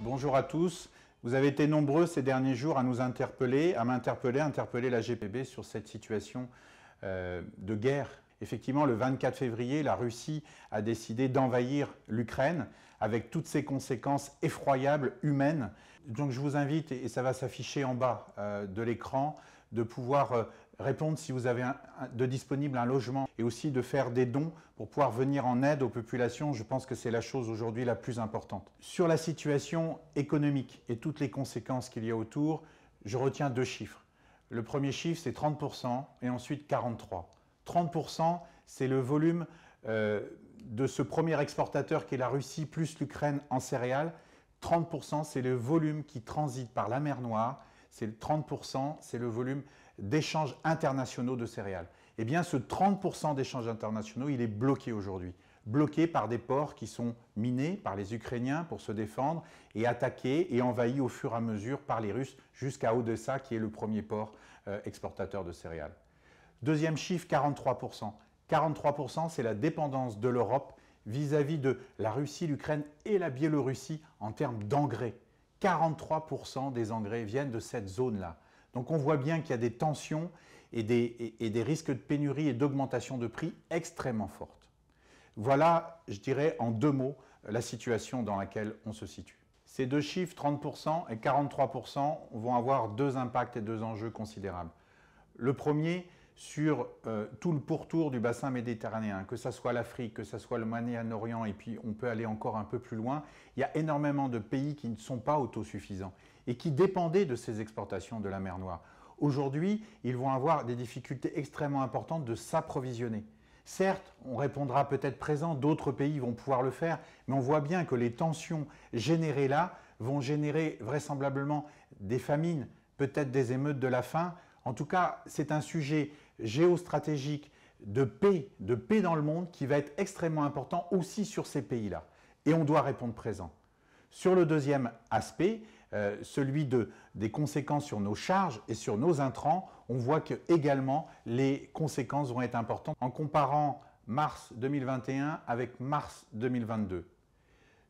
Bonjour à tous. Vous avez été nombreux ces derniers jours à nous interpeller, interpeller la GPB sur cette situation de guerre. Effectivement, le 24 février, la Russie a décidé d'envahir l'Ukraine avec toutes ses conséquences effroyables, humaines. Donc je vous invite, et ça va s'afficher en bas de l'écran, de pouvoir répondre si vous avez de disponible un logement et aussi de faire des dons pour pouvoir venir en aide aux populations. Je pense que c'est la chose aujourd'hui la plus importante. Sur la situation économique et toutes les conséquences qu'il y a autour, je retiens deux chiffres. Le premier chiffre, c'est 30% et ensuite 43%. 30%, c'est le volume de ce premier exportateur qui est la Russie plus l'Ukraine en céréales. 30%, c'est le volume qui transite par la mer Noire. C'est 30%, c'est le volume d'échanges internationaux de céréales. Eh bien, ce 30% d'échanges internationaux, il est bloqué aujourd'hui. Bloqué par des ports qui sont minés par les Ukrainiens pour se défendre et attaqués et envahis au fur et à mesure par les Russes jusqu'à Odessa, qui est le premier port exportateur de céréales. Deuxième chiffre, 43%. 43%, c'est la dépendance de l'Europe vis-à-vis de la Russie, l'Ukraine et la Biélorussie en termes d'engrais. 43% des engrais viennent de cette zone-là. Donc on voit bien qu'il y a des tensions et des risques de pénurie et d'augmentation de prix extrêmement fortes. Voilà, je dirais en deux mots, la situation dans laquelle on se situe. Ces deux chiffres, 30% et 43%, vont avoir deux impacts et deux enjeux considérables. Le premier, sur tout le pourtour du bassin méditerranéen, que ce soit l'Afrique, que ce soit le Moyen-Orient, et puis on peut aller encore un peu plus loin, il y a énormément de pays qui ne sont pas autosuffisants et qui dépendaient de ces exportations de la mer Noire. Aujourd'hui, ils vont avoir des difficultés extrêmement importantes de s'approvisionner. Certes, on répondra peut-être présent, d'autres pays vont pouvoir le faire, mais on voit bien que les tensions générées là vont générer vraisemblablement des famines, peut-être des émeutes de la faim. En tout cas, c'est un sujet géostratégique de paix dans le monde qui va être extrêmement important aussi sur ces pays-là. Et on doit répondre présent. Sur le deuxième aspect, celui des conséquences sur nos charges et sur nos intrants, on voit que également les conséquences vont être importantes en comparant mars 2021 avec mars 2022.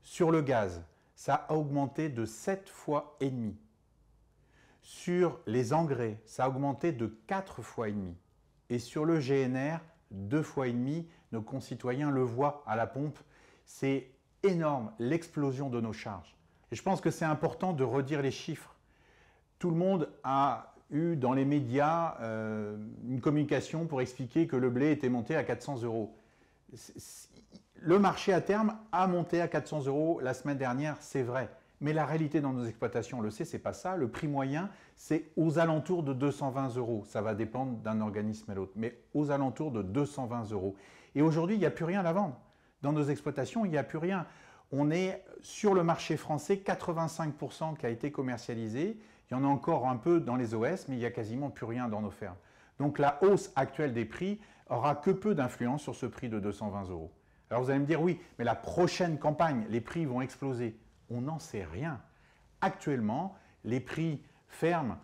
Sur le gaz, ça a augmenté de 7 fois et demi. Sur les engrais, ça a augmenté de 4 fois et demi. Et sur le GNR, 2 fois et demi. Nos concitoyens le voient à la pompe. C'est énorme, l'explosion de nos charges. Et je pense que c'est important de redire les chiffres. Tout le monde a eu dans les médias une communication pour expliquer que le blé était monté à 400 €. Le marché à terme a monté à 400 € la semaine dernière, c'est vrai. Mais la réalité dans nos exploitations, on le sait, c'est pas ça. Le prix moyen, c'est aux alentours de 220 €. Ça va dépendre d'un organisme à l'autre, mais aux alentours de 220 €. Et aujourd'hui, il n'y a plus rien à vendre. Dans nos exploitations, il n'y a plus rien. On est sur le marché français, 85% qui a été commercialisé. Il y en a encore un peu dans les OS, mais il n'y a quasiment plus rien dans nos fermes. Donc la hausse actuelle des prix aura que peu d'influence sur ce prix de 220 €. Alors vous allez me dire, oui, mais la prochaine campagne, les prix vont exploser. On n'en sait rien. Actuellement, les prix fermes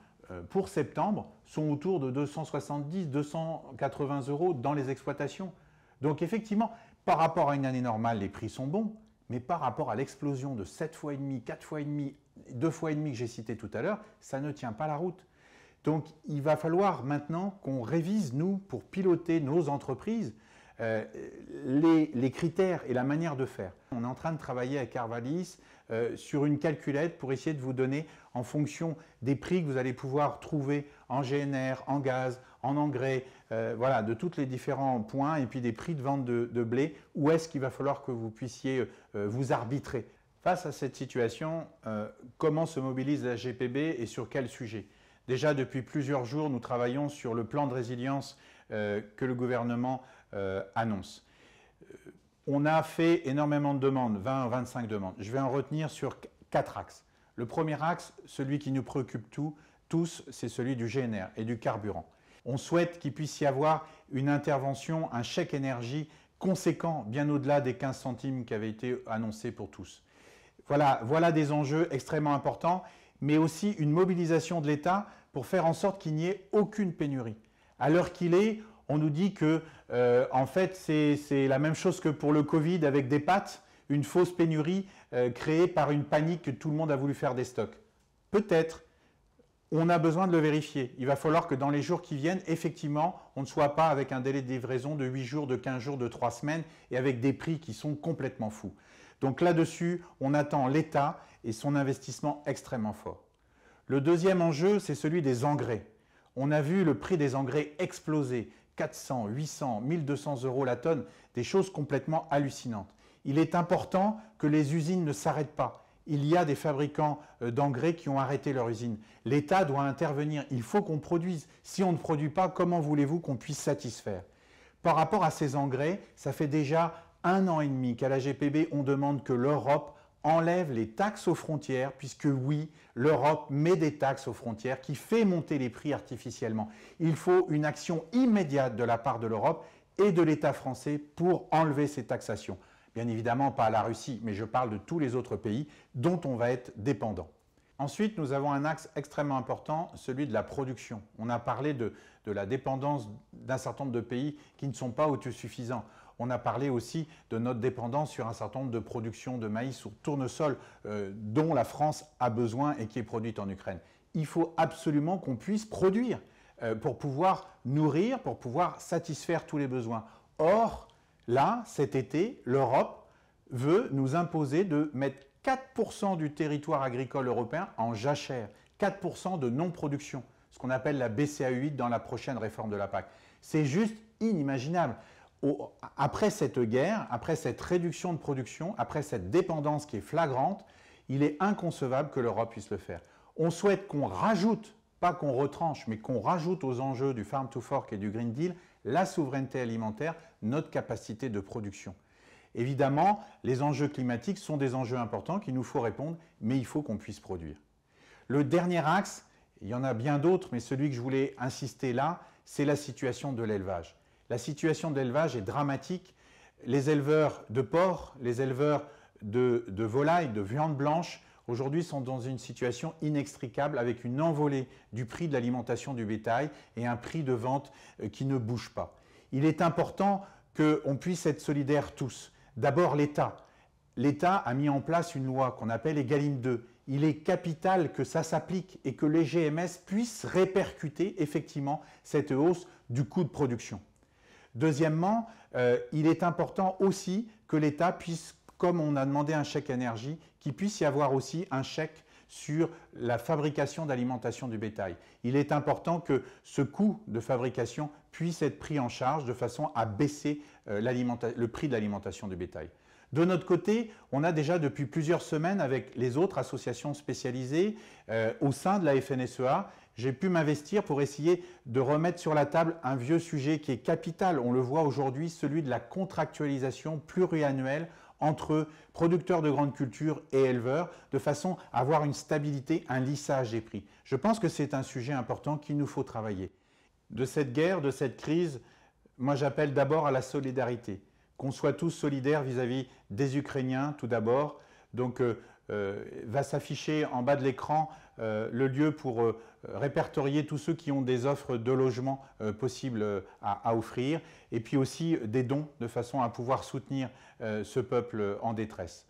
pour septembre sont autour de 270, 280 € dans les exploitations. Donc effectivement, par rapport à une année normale, les prix sont bons, mais par rapport à l'explosion de 7 fois et demi, 4 fois et demi, 2 fois et demi que j'ai cité tout à l'heure, ça ne tient pas la route. Donc il va falloir maintenant qu'on révise, nous, pour piloter nos entreprises, les critères et la manière de faire. On est en train de travailler avec Arvalis sur une calculette pour essayer de vous donner, en fonction des prix que vous allez pouvoir trouver en GNR, en gaz, en engrais, voilà, de tous les différents points, et puis des prix de vente de blé, où est-ce qu'il va falloir que vous puissiez vous arbitrer. Face à cette situation, comment se mobilise la GPB et sur quel sujet? Déjà, depuis plusieurs jours, nous travaillons sur le plan de résilience que le gouvernement annonce. On a fait énormément de demandes, 20 à 25 demandes. Je vais en retenir sur 4 axes. Le premier axe, celui qui nous préoccupe tous, c'est celui du GNR et du carburant. On souhaite qu'il puisse y avoir une intervention, un chèque énergie conséquent, bien au-delà des 15 centimes qui avaient été annoncés pour tous. Voilà des enjeux extrêmement importants, mais aussi une mobilisation de l'État pour faire en sorte qu'il n'y ait aucune pénurie. À l'heure qu'il est, on nous dit que en fait c'est la même chose que pour le Covid avec des pâtes. une fausse pénurie créée par une panique que tout le monde a voulu faire des stocks? Peut-être. On a besoin de le vérifier. Il va falloir que dans les jours qui viennent, effectivement, on ne soit pas avec un délai de livraison de 8 jours, de 15 jours, de 3 semaines et avec des prix qui sont complètement fous. Donc là-dessus, on attend l'État et son investissement extrêmement fort. Le deuxième enjeu, c'est celui des engrais. On a vu le prix des engrais exploser, 400, 800, 1200 € la tonne, des choses complètement hallucinantes. Il est important que les usines ne s'arrêtent pas. Il y a des fabricants d'engrais qui ont arrêté leur usine. L'État doit intervenir. Il faut qu'on produise. Si on ne produit pas, comment voulez-vous qu'on puisse satisfaire? Par rapport à ces engrais, ça fait déjà 1 an et demi qu'à la GPB, on demande que l'Europe enlève les taxes aux frontières, puisque oui, l'Europe met des taxes aux frontières qui fait monter les prix artificiellement. Il faut une action immédiate de la part de l'Europe et de l'État français pour enlever ces taxations. Bien évidemment, pas à la Russie, mais je parle de tous les autres pays dont on va être dépendant. Ensuite, nous avons un axe extrêmement important, celui de la production. On a parlé de la dépendance d'un certain nombre de pays qui ne sont pas autosuffisants. On a parlé aussi de notre dépendance sur un certain nombre de productions de maïs ou tournesol dont la France a besoin et qui est produite en Ukraine. Il faut absolument qu'on puisse produire pour pouvoir nourrir, pour pouvoir satisfaire tous les besoins. Or, là, cet été, l'Europe veut nous imposer de mettre 4% du territoire agricole européen en jachère, 4% de non-production, ce qu'on appelle la BCAE8 dans la prochaine réforme de la PAC. C'est juste inimaginable. Après cette guerre, après cette réduction de production, après cette dépendance qui est flagrante, il est inconcevable que l'Europe puisse le faire. On souhaite qu'on rajoute, pas qu'on retranche, mais qu'on rajoute aux enjeux du Farm to Fork et du Green Deal la souveraineté alimentaire, notre capacité de production. Évidemment, les enjeux climatiques sont des enjeux importants qu'il nous faut répondre, mais il faut qu'on puisse produire. Le dernier axe, il y en a bien d'autres, mais celui que je voulais insister là, c'est la situation de l'élevage. La situation de l'élevage est dramatique. Les éleveurs de porcs, les éleveurs de volailles, de viande blanche, aujourd'hui sont dans une situation inextricable avec une envolée du prix de l'alimentation du bétail et un prix de vente qui ne bouge pas. Il est important qu'on puisse être solidaires tous. D'abord l'État. L'État a mis en place une loi qu'on appelle Egalim 2. Il est capital que ça s'applique et que les GMS puissent répercuter effectivement cette hausse du coût de production. Deuxièmement, il est important aussi que l'État puisse, comme on a demandé un chèque énergie, qu'il puisse y avoir aussi un chèque sur la fabrication d'alimentation du bétail. Il est important que ce coût de fabrication puisse être pris en charge de façon à baisser le prix de l'alimentation du bétail. De notre côté, on a déjà depuis plusieurs semaines avec les autres associations spécialisées au sein de la FNSEA, j'ai pu m'investir pour essayer de remettre sur la table un vieux sujet qui est capital. On le voit aujourd'hui, celui de la contractualisation pluriannuelle entre producteurs de grandes cultures et éleveurs, de façon à avoir une stabilité, un lissage des prix. Je pense que c'est un sujet important qu'il nous faut travailler. De cette guerre, de cette crise, moi j'appelle d'abord à la solidarité. Qu'on soit tous solidaires vis-à-vis des Ukrainiens tout d'abord. Donc va s'afficher en bas de l'écran le lieu pour répertorier tous ceux qui ont des offres de logement possibles à offrir, et puis aussi des dons de façon à pouvoir soutenir ce peuple en détresse.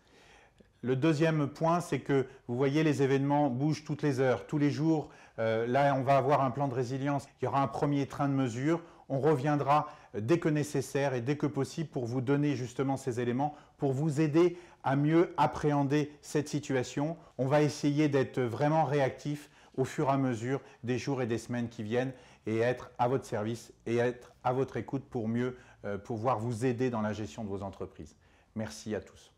Le deuxième point, c'est que vous voyez, les événements bougent toutes les heures, tous les jours. Là, on va avoir un plan de résilience, il y aura un premier train de mesures. On reviendra dès que nécessaire et dès que possible pour vous donner justement ces éléments, pour vous aider à mieux appréhender cette situation. On va essayer d'être vraiment réactif au fur et à mesure des jours et des semaines qui viennent et être à votre service et être à votre écoute pour mieux pouvoir vous aider dans la gestion de vos entreprises. Merci à tous.